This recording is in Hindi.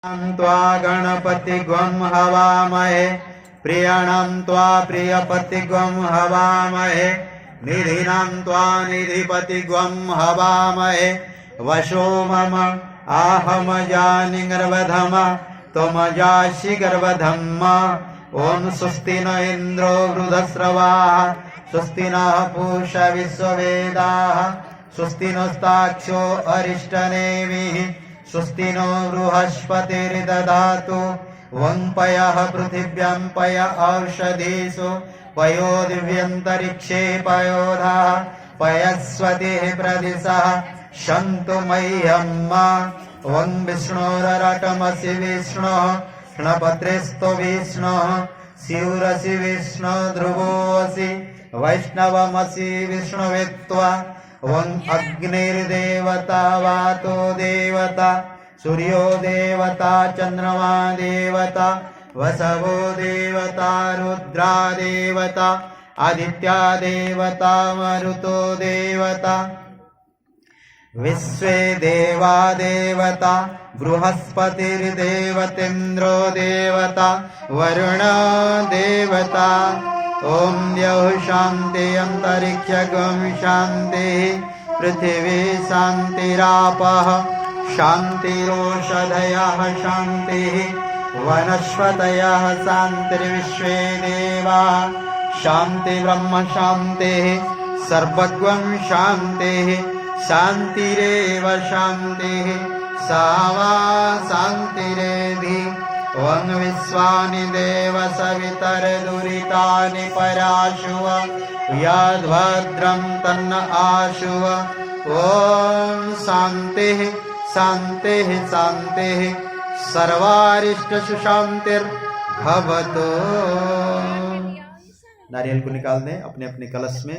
त्वा गणपतिग्वं हवामहे प्रियाणां त्वा प्रियपतिग्वं हवामहे निधिनां त्वा निधिपतिग्वं हवामहे वशो मम आहमजानि गर्भधम त्वमजासि गर्भधम्म ॐ स्वस्ति न इन्द्रो वृधस्रवाः स्वस्ति नः पूषा विश्ववेदाः स्वस्ति नस्ताक्षो अरिष्टनेमिः स्वस्ति नो बृहस्पतिर्दधातु वं पयः पृथिव्यां पय औषधीषु पयो दिव्यन्तरिक्षे पयोधाः पयस्वतिः प्रदिशः शन्तु मह्यम् वं विष्णोररटमसि विष्णुः क्षणपत्रेस्तु विष्णुः शिवरसि विष्णु ध्रुवोऽसि वैष्णवमसि विष्णुवेत्त्वा वं अग्निर्देवता वातो देवता सूर्यो देवता चन्द्रमा देवता वसवो देवता रुद्रा देवता आदित्या देवता मरुतो देवता विश्वे देवा देवता बृहस्पतिर्देवतेन्द्रो देवता वरुण देवता ॐ द्यौः शान्ति अन्तरिक्षगं शान्तिः पृथिवी शान्तिरापः शान्तिरोषधयः शान्तिः वनस्पतयः शान्तिर्विश्वे देवाः शान्ति ब्रह्म शान्तिः सर्वगं शान्तिः शान्तिरेव शान्तिः सा वा शान्तिरेधि वं विश्वानि देव सवितर्दुरितानि पराशुव यद्भद्रं तन्न आशुव ॐ शान्तिः शान्तिः शान्तिः सर्वारिष्टसुशान्तिर्भवतु। नारियल को निकाल दें अपने अपने कलश में।